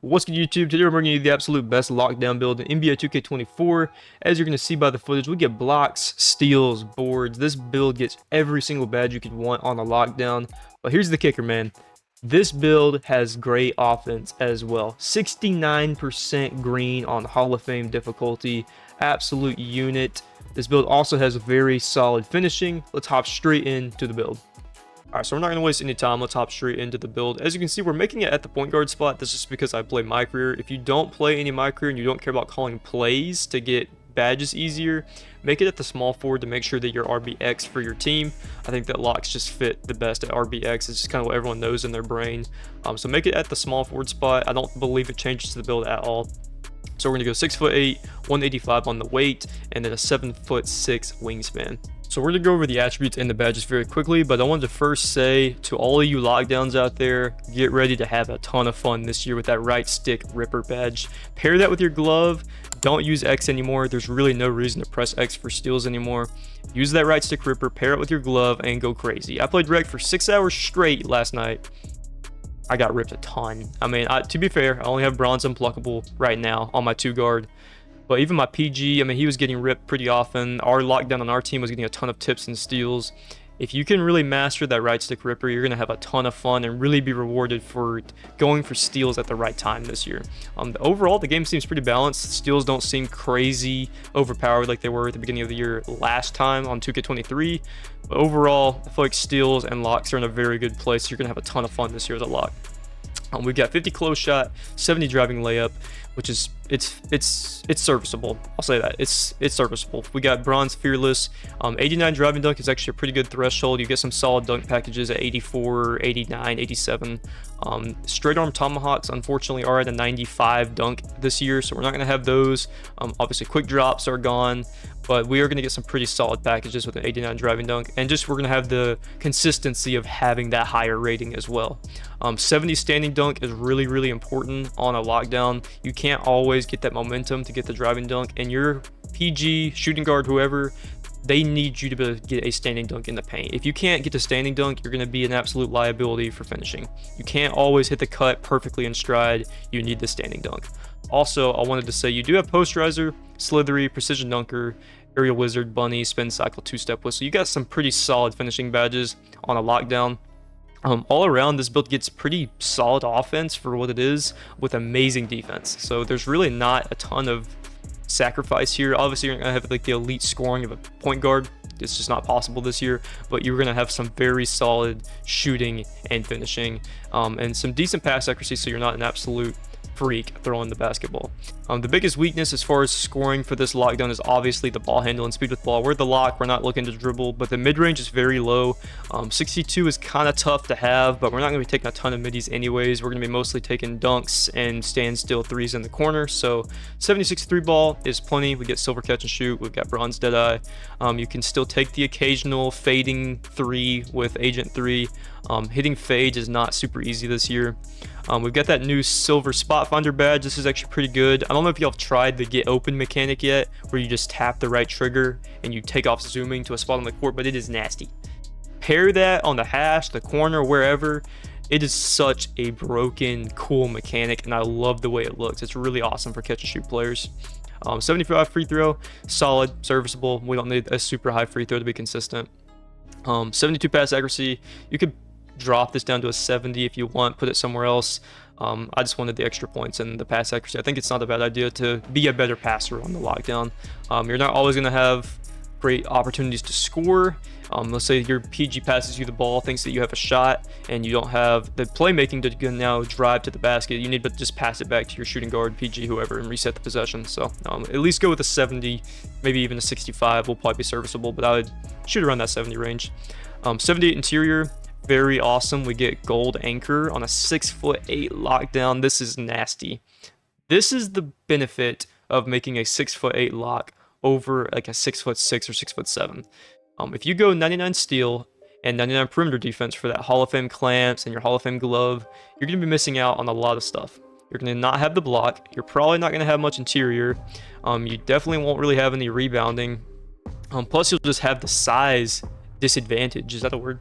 What's good, YouTube? Today we're bringing you the absolute best lockdown build in NBA 2K24. As you're going to see by the footage, we get blocks, steals, boards. This build gets every single badge you could want on a lockdown. But here's the kicker, man. This build has great offense as well. 69% green on Hall of Fame difficulty. Absolute unit. This build also has very solid finishing. Let's hop straight into the build. Alright, so we're not going to waste any time. Let's hop straight into the build. As you can see, we're making it at the point guard spot. This is because I play my career. If you don't play any my career and you don't care about calling plays to get badges easier, make it at the small forward to make sure that you're RBX for your team. I think that locks just fit the best at RBX. It's just kind of what everyone knows in their brain. So make it at the small forward spot. I don't believe it changes the build at all. So we're going to go 6'8", 185 on the weight, and then a 7'6" wingspan. So we're going to go over the attributes and the badges very quickly, but I wanted to first say to all of you lockdowns out there, get ready to have a ton of fun this year with that right stick ripper badge. Pair that with your glove. Don't use X anymore. There's really no reason to press X for steals anymore. Use that right stick ripper, pair it with your glove, and go crazy. I played rec for 6 hours straight last night. I got ripped a ton. I mean, to be fair, I only have bronze unpluckable right now on my 2 guard. But even my PG, I mean, he was getting ripped pretty often. Our lockdown on our team was getting a ton of tips and steals. If you can really master that right stick ripper, you're going to have a ton of fun and really be rewarded for going for steals at the right time this year. Overall, the game seems pretty balanced. Steals don't seem crazy overpowered like they were at the beginning of the year last time on 2K23. But overall, I feel like steals and locks are in a very good place. You're going to have a ton of fun this year with a lock. We've got 50 close shot, 70 driving layup, which is it's serviceable. I'll say that it's serviceable. We got bronze fearless. 89 driving dunk is actually a pretty good threshold. You get some solid dunk packages at 84, 89, 87. Straight arm tomahawks unfortunately are at a 95 dunk this year, so we're not going to have those. Obviously quick drops are gone, but we are going to get some pretty solid packages with an 89 driving dunk, and just we're going to have the consistency of having that higher rating as well. 70 standing dunk is really important on a lockdown. You can't always get that momentum to get the driving dunk, and your PG, shooting guard, whoever, they need you to be able to get a standing dunk in the paint. If you can't get the standing dunk, you're going to be an absolute liability for finishing. You can't always hit the cut perfectly in stride. You need the standing dunk. Also, I wanted to say you do have posterizer, slithery, precision dunker, aerial wizard, bunny, spin cycle, two-step whistle. You got some pretty solid finishing badges on a lockdown. All around, this build gets pretty solid offense for what it is with amazing defense. So there's really not a ton of sacrifice here. Obviously, you're gonna have like the elite scoring of a point guard. It's just not possible this year, but you're gonna have some very solid shooting and finishing, and some decent pass accuracy, so you're not an absolute freak throwing the basketball. The biggest weakness as far as scoring for this lockdown is obviously the ball handle and speed with ball. We're the lock, we're not looking to dribble, but the mid-range is very low. 62 is kind of tough to have, but we're not going to be taking a ton of middies anyways. We're going to be mostly taking dunks and standstill threes in the corner, so 76 3 ball is plenty. We get silver catch and shoot, we've got bronze deadeye. You can still take the occasional fading 3 with agent 3. Hitting fades is not super easy this year. We've got that new silver spot finder badge. This is actually pretty good. I don't know if y'all have tried the get open mechanic yet, where you just tap the right trigger and you take off zooming to a spot on the court, but it is nasty. Pair that on the hash, the corner, wherever. It is such a broken, cool mechanic, and I love the way it looks. It's really awesome for catch and shoot players. 75 free throw, solid, serviceable. We don't need a super high free throw to be consistent. 72 pass accuracy. You could drop this down to a 70 if you want, put it somewhere else. I just wanted the extra points and the pass accuracy. I think it's not a bad idea to be a better passer on the lockdown. You're not always going to have great opportunities to score. Let's say your PG passes you the ball, thinks that you have a shot, and you don't have the playmaking to now drive to the basket. You need to just pass it back to your shooting guard, PG, whoever, and reset the possession. So at least go with a 70, maybe even a 65 will probably be serviceable, but I would shoot around that 70 range. 78 interior. Very awesome. We get gold anchor on a 6'8" lockdown. This is nasty. This is the benefit of making a 6'8" lock over like a 6'6" or 6'7". If you go 99 steal and 99 perimeter defense for that Hall of Fame clamps and your Hall of Fame glove, you're going to be missing out on a lot of stuff. You're going to not have the block. You're probably not going to have much interior. You definitely won't really have any rebounding. Plus, you'll just have the size disadvantage. Is that a word?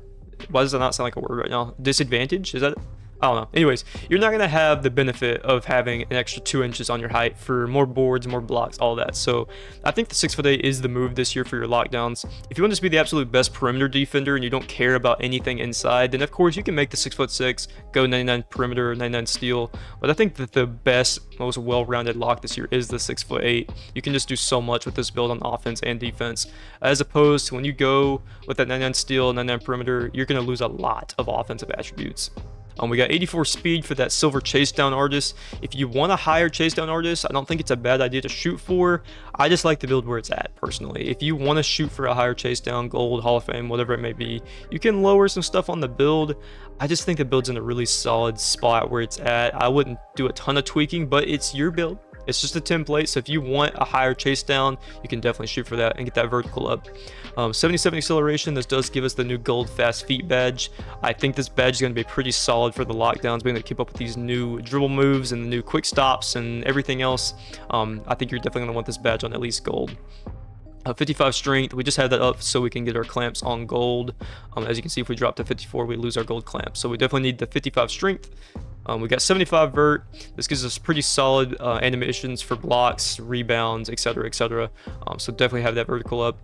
Why does that not sound like a word right now? Disadvantage? Is that I don't know. Anyways, you're not going to have the benefit of having an extra 2 inches on your height for more boards, more blocks, all that. So I think the 6'8" is the move this year for your lockdowns. If you want to just be the absolute best perimeter defender and you don't care about anything inside, then of course you can make the 6'6", go 99 perimeter, 99 steal. But I think that the best, most well-rounded lock this year is the 6'8". You can just do so much with this build on offense and defense, as opposed to when you go with that 99 steal, 99 perimeter, you're going to lose a lot of offensive attributes. We got 84 speed for that silver chase down artist. If you want a higher chase down artist, I don't think it's a bad idea to shoot for. I just like the build where it's at personally. If you want to shoot for a higher chase down, gold, Hall of Fame, whatever it may be, you can lower some stuff on the build. I just think the build's in a really solid spot where it's at. I wouldn't do a ton of tweaking, but it's your build. It's just a template, so if you want a higher chase down, you can definitely shoot for that and get that vertical up. 77 acceleration, this does give us the new gold fast feet badge. I think this badge is going to be pretty solid for the lockdowns, being able to keep up with these new dribble moves and the new quick stops and everything else. I think you're definitely going to want this badge on at least gold. 55 strength, we just had that up so we can get our clamps on gold. As you can see, if we drop to 54, we lose our gold clamps, so we definitely need the 55 strength. We got 75 vert. This gives us pretty solid animations for blocks, rebounds, etc, etc. So definitely have that vertical up.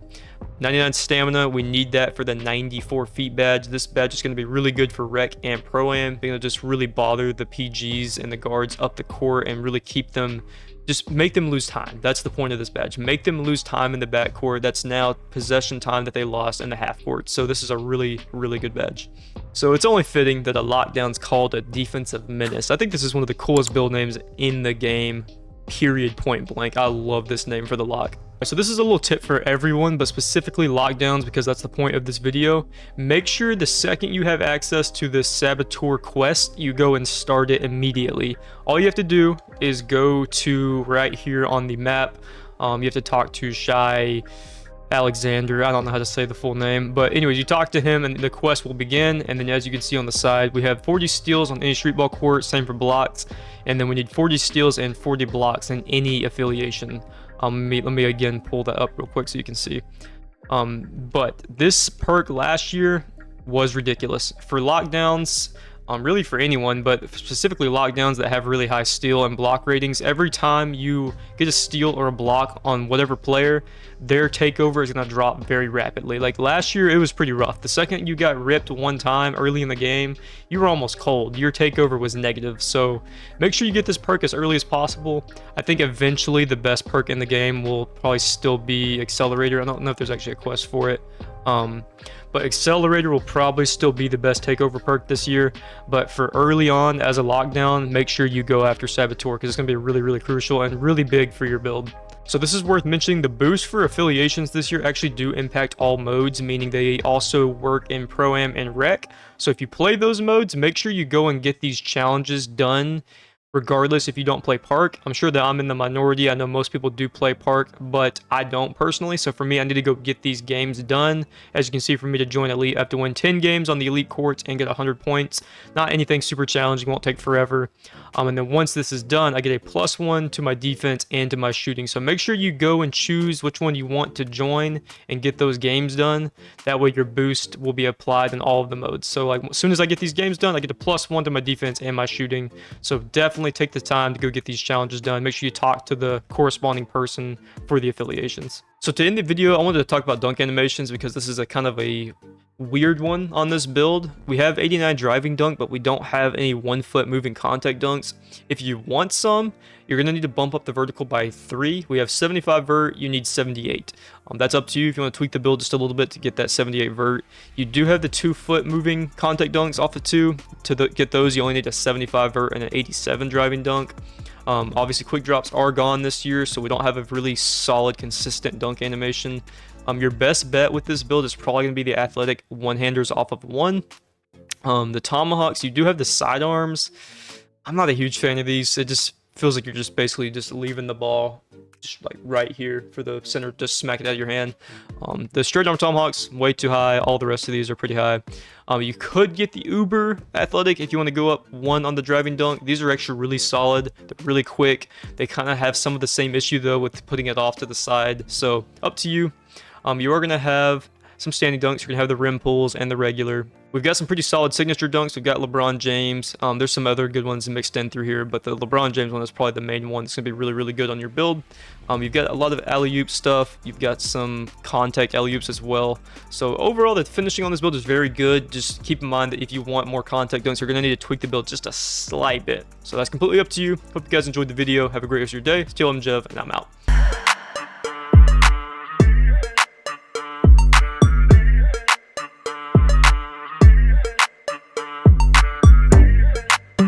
99 stamina, we need that for the 94 feet badge. This badge is going to be really good for rec and pro-am, being able to just really bother the PGs and the guards up the court and really keep them, just make them lose time. That's the point of this badge. Make them lose time in the backcourt. That's now possession time that they lost in the half court. So this is a really, really good badge. So it's only fitting that a lockdown's called a defensive menace. I think this is one of the coolest build names in the game, period, point blank. I love this name for the lock. So this is a little tip for everyone, but specifically lockdowns, because that's the point of this video. Make sure the second you have access to this Saboteur quest, you go and start it immediately. All you have to do is go to right here on the map. You have to talk to Shy Alexander. I don't know how to say the full name, but anyways, you talk to him and the quest will begin. And then as you can see on the side, we have 40 steals on any street ball court, same for blocks, and then we need 40 steals and 40 blocks in any affiliation. Let me again pull that up real quick so you can see. But this perk last year was ridiculous for lockdowns. Really for anyone, but specifically lockdowns that have really high steal and block ratings. Every time you get a steal or a block on whatever player, their takeover is going to drop very rapidly. Like last year, it was pretty rough. The second you got ripped one time early in the game, you were almost cold. Your takeover was negative. So make sure you get this perk as early as possible. I think eventually the best perk in the game will probably still be Accelerator. I don't know if there's actually a quest for it. But Accelerator will probably still be the best takeover perk this year. But for early on as a lockdown, make sure you go after Saboteur, because it's going to be really, really crucial and really big for your build. So this is worth mentioning. The boost for affiliations this year actually do impact all modes, meaning they also work in Pro-Am and Rec. So if you play those modes, make sure you go and get these challenges done regardless if you don't play Park. I'm sure that I'm in the minority. I know most people do play Park, but I don't personally. So for me, I need to go get these games done. As you can see, for me to join Elite, I have to win 10 games on the Elite courts and get 100 points. Not anything super challenging, won't take forever. And then once this is done, I get a +1 to my defense and to my shooting. So make sure you go and choose which one you want to join and get those games done. That way your boost will be applied in all of the modes. So like as soon as I get these games done, I get a +1 to my defense and my shooting. So definitely take the time to go get these challenges done. Make sure you talk to the corresponding person for the affiliations. So to end the video, I wanted to talk about dunk animations, because this is a kind of a weird one on this build. We have 89 driving dunk, but we don't have any 1 foot moving contact dunks. If you want some, you're going to need to bump up the vertical by 3. We have 75 vert, you need 78. That's up to you if you want to tweak the build just a little bit to get that 78 vert. You do have the 2 foot moving contact dunks off of 2. To get those, you only need a 75 vert and an 87 driving dunk. Obviously, quick drops are gone this year, so we don't have a really solid, consistent dunk animation. Your best bet with this build is probably going to be the athletic one-handers off of 1. The tomahawks, you do have the sidearms. I'm not a huge fan of these. It just feels like you're just basically just leaving the ball just like right here for the center, just smack it out of your hand. The straight arm tomahawks, way too high. All the rest of these are pretty high. You could get the uber athletic if you want to go up 1 on the driving dunk. These are actually really solid. They're really quick. They kind of have some of the same issue though with putting it off to the side. So up to you. You are going to have some standing dunks. You're going to have the rim pulls and the regular. We've got some pretty solid signature dunks. We've got LeBron James. There's some other good ones mixed in through here, but the LeBron James one is probably the main one. It's going to be really, really good on your build. You've got a lot of alley-oop stuff. You've got some contact alley-oops as well. So overall, the finishing on this build is very good. Just keep in mind that if you want more contact dunks, you're going to need to tweak the build just a slight bit. So that's completely up to you. Hope you guys enjoyed the video. Have a great rest of your day. Still, I'm Jeff, and I'm out.